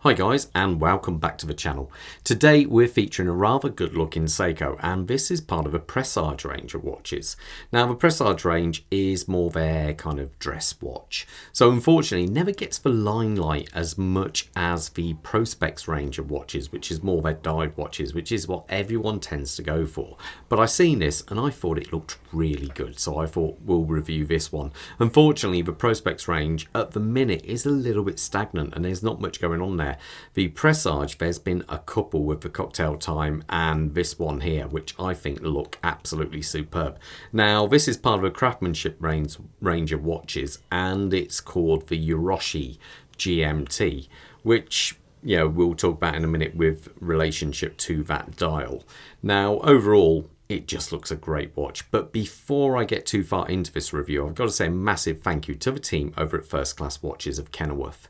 Hi guys, and welcome back to the channel. Today we're featuring a rather good looking Seiko, and this is part of a Presage range of watches. Now the Presage range is more their kind of dress watch, so unfortunately never gets the limelight as much as the Prospex range of watches, which is more their dive watches, which is what everyone tends to go for. But I seen this and I thought it looked really good, so I thought we'll review this one. Unfortunately the Prospex range at the minute is a little bit stagnant and there's not much going on there. The Presage, there's been a couple with the Cocktail Time and this one here, which I think look absolutely superb. Now, this is part of a Craftsmanship range of watches, and it's called the Urushi GMT, which we'll talk about in a minute with relationship to that dial. Now, overall, it just looks a great watch. But before I get too far into this review, I've got to say a massive thank you to the team over at First Class Watches of Kenilworth.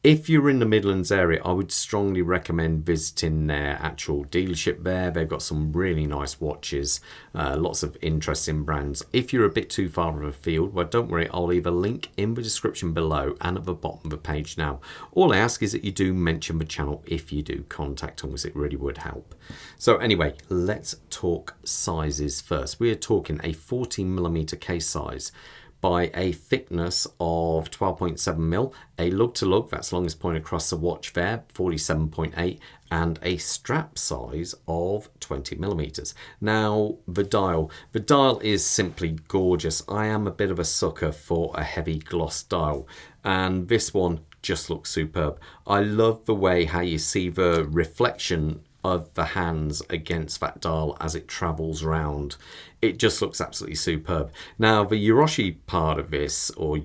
If you're in the Midlands area, I would strongly recommend visiting their actual dealership there. They've got some really nice watches, lots of interesting brands. If you're a bit too far afield, well, don't worry, I'll leave a link in the description below and at the bottom of the page now. All I ask is that you do mention the channel if you do contact us. It really would help. So anyway, let's talk sizes first. We are talking a 14mm case size by a thickness of 12.7mm, a lug-to-lug, that's longest point across the watch there, 47.8, and a strap size of 20mm. Now, the dial is simply gorgeous. I am a bit of a sucker for a heavy gloss dial, and this one just looks superb. I love the way how you see the reflection of the hands against that dial as it travels around. It just looks absolutely superb. Now the Urushi part of this, or I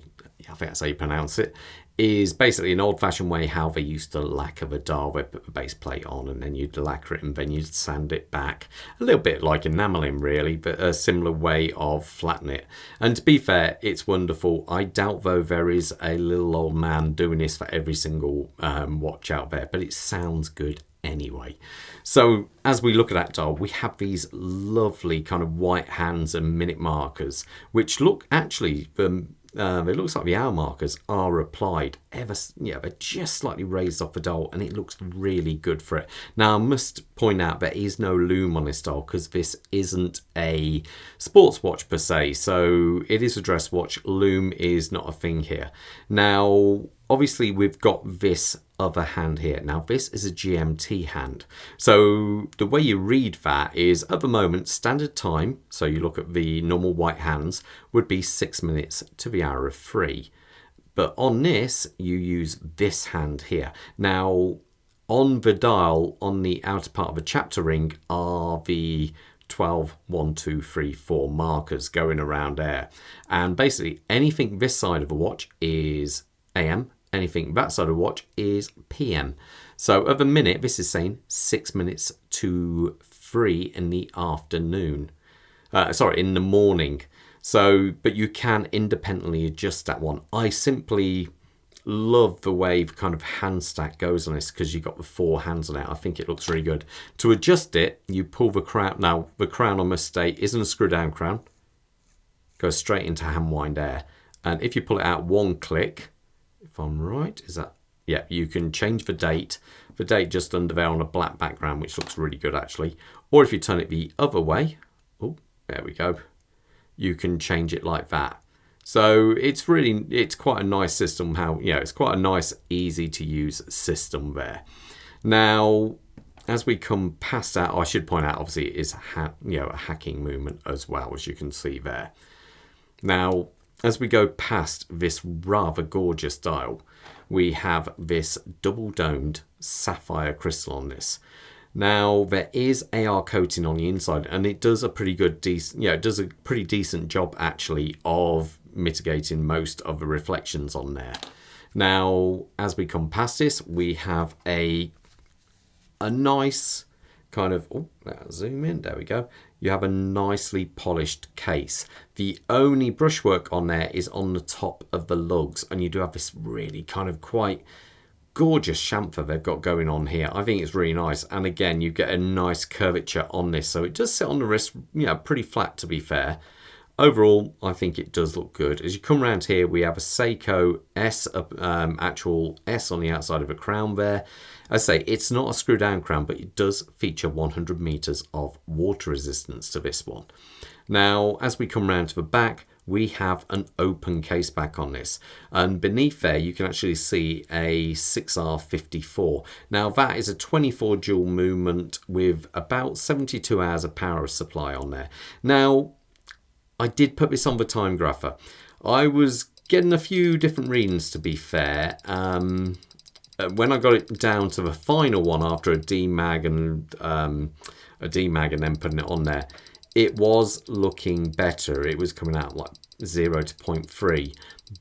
think that's how you pronounce it, is basically an old-fashioned way how they used to lacquer the dial. They put the base plate on and then you'd lacquer it and then you'd sand it back. A little bit like enameling really, but a similar way of flatten it. And to be fair, it's wonderful. I doubt though there is a little old man doing this for every single watch out there, but it sounds good anyway. So as we look at that dial, we have these lovely kind of white hands and minute markers, which look actually, it looks like the hour markers are applied they're just slightly raised off the dial, and it looks really good for it. Now I must point out there is no loom on this dial because this isn't a sports watch per se, so it is a dress watch. Loom is not a thing here. Now obviously we've got this other hand here. Now this is a GMT hand, so the way you read that is at the moment standard time, so you look at the normal white hands, would be 6 minutes to the hour of 3, but on this you use this hand here. Now on the dial, on the outer part of the chapter ring, are the 12, 1, 2, 3, 4 markers going around there, and basically anything this side of the watch is AM, anything that side of the watch is PM. So at the minute this is saying 6 minutes to 3 in the afternoon, in the morning. So but you can independently adjust that one. I simply love the way the kind of hand stack goes on this because you've got the 4 hands on it. I think it looks really good. To adjust it, you pull the crown. Now the crown, I must say, isn't a screw down crown, goes straight into hand wind there, and if you pull it out one click, if I'm right, is that, yeah, you can change the date just under there on a black background, which looks really good actually. Or if you turn it the other way, oh, there we go, you can change it like that. So it's quite a nice system how, it's quite a nice, easy to use system there. Now, as we come past that, I should point out, obviously it is a hacking movement as well, as you can see there. Now, as we go past this rather gorgeous dial, we have this double domed sapphire crystal on this. Now there is AR coating on the inside, and it does a pretty good, it does a pretty decent job actually of mitigating most of the reflections on there. Now as we come past this, we have a nice kind of, zoom in, there we go. You have a nicely polished case. The only brushwork on there is on the top of the lugs, and you do have this really kind of quite gorgeous chamfer they've got going on here. I think it's really nice, and again you get a nice curvature on this, so it does sit on the wrist pretty flat to be fair. overall, I think it does look good. As you come around here, we have a Seiko S, actual S on the outside of a crown there. As I say, it's not a screw down crown, but it does feature 100 meters of water resistance to this one. Now, as we come around to the back, we have an open case back on this, and beneath there you can actually see a 6R54. Now that is a 24 joule movement with about 72 hours of power supply on there. Now I did put this on the time grapher. I was getting a few different readings, to be fair. When I got it down to the final one after a demag and then putting it on there, it was looking better. It was coming out like 0 to 0.3.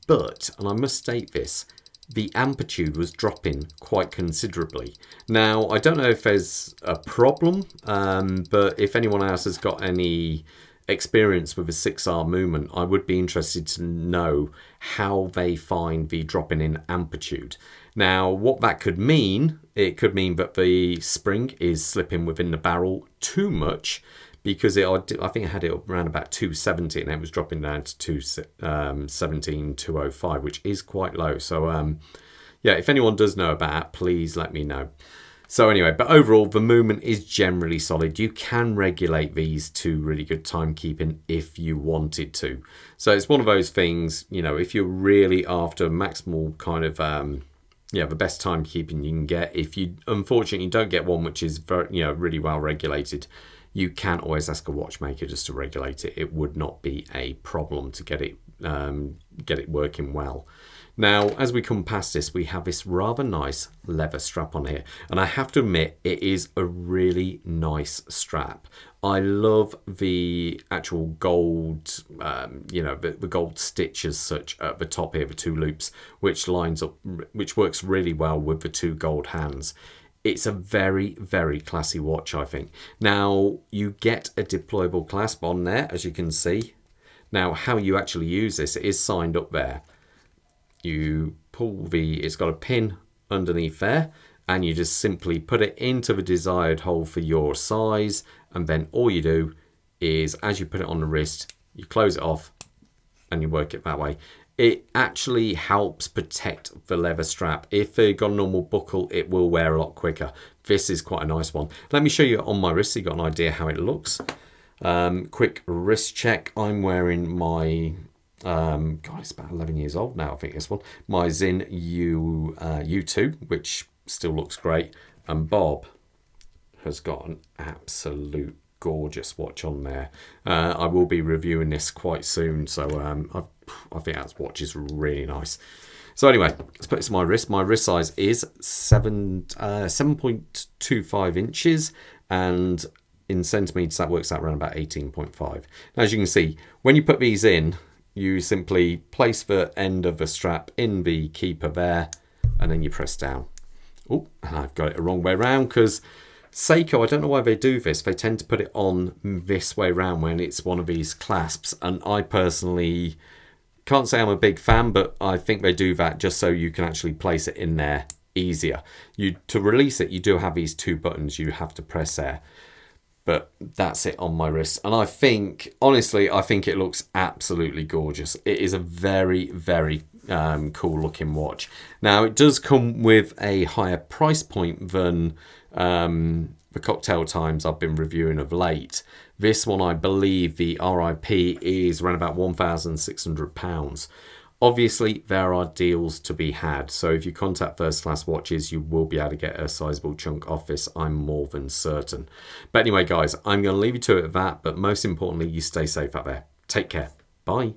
But, and I must state this, the amplitude was dropping quite considerably. Now, I don't know if there's a problem, but if anyone else has got any experience with a 6R movement, I would be interested to know how they find the dropping in amplitude. Now, what that could mean, it could mean that the spring is slipping within the barrel too much, because I think I had it up around about 270 and it was dropping down to 217, 205, which is quite low. So yeah, if anyone does know about it, please let me know. So anyway, but overall, the movement is generally solid. You can regulate these to really good timekeeping if you wanted to. So it's one of those things, you know, if you're really after maximal kind of, yeah, the best timekeeping you can get, if you unfortunately don't get one which is very, you know, really well regulated, you can always ask a watchmaker just to regulate it. It would not be a problem to get it working well. Now, as we come past this, we have this rather nice leather strap on here. And I have to admit, it is a really nice strap. I love the actual gold, you know, the gold stitch as such at the top here, the two loops, which lines up, which works really well with the two gold hands. It's a very, very classy watch, I think. Now, you get a deployable clasp on there, as you can see. Now, how you actually use this, it is signed up there. You pull it's got a pin underneath there, and you just simply put it into the desired hole for your size, and then all you do is, as you put it on the wrist, you close it off and you work it that way. It actually helps protect the leather strap. If you've got a normal buckle, it will wear a lot quicker. This is quite a nice one. Let me show you on my wrist so you've got an idea how it looks. Quick wrist check. I'm wearing my, God, it's about 11 years old now, I think this one. My Zin U2, which still looks great. And Bob has got an absolute gorgeous watch on there. I will be reviewing this quite soon, so I think that watch is really nice. So anyway, let's put this on my wrist. My wrist size is 7.25 inches, and in centimeters that works out around about 18.5. Now, as you can see, when you put these in, you simply place the end of the strap in the keeper there, and then you press down. Oh, and I've got it the wrong way around, because Seiko, I don't know why they do this. They tend to put it on this way around when it's one of these clasps. And I personally can't say I'm a big fan, but I think they do that just so you can actually place it in there easier. To release it, you do have these two buttons you have to press there. But that's it on my wrist. And I think, honestly, I think it looks absolutely gorgeous. It is a very, very cool looking watch. Now, it does come with a higher price point than the cocktail times I've been reviewing of late. This one, I believe the RIP is around about £1,600. Obviously, there are deals to be had. So if you contact First Class Watches, you will be able to get a sizable chunk off this, I'm more than certain. But anyway, guys, I'm going to leave you to it at that. But most importantly, you stay safe out there. Take care. Bye.